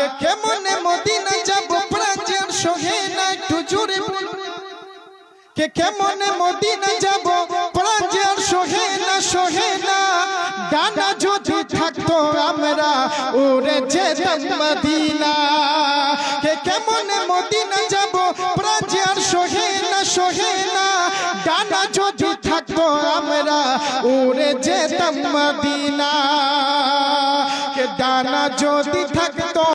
কে কেমনে মদিনা যাব প্রাণ সহে না একটু জোরে কে কেমনে মদিনা যাব প্রাণ সহে না ডানা যদি থাকতো আমরা উড়ে যেতাম মদিনা কে কেমনে মদিনা যাব প্রাণ সহে না ডানা যদি থাকতো আমরা উড়ে যেতাম মদিনা কে ডানা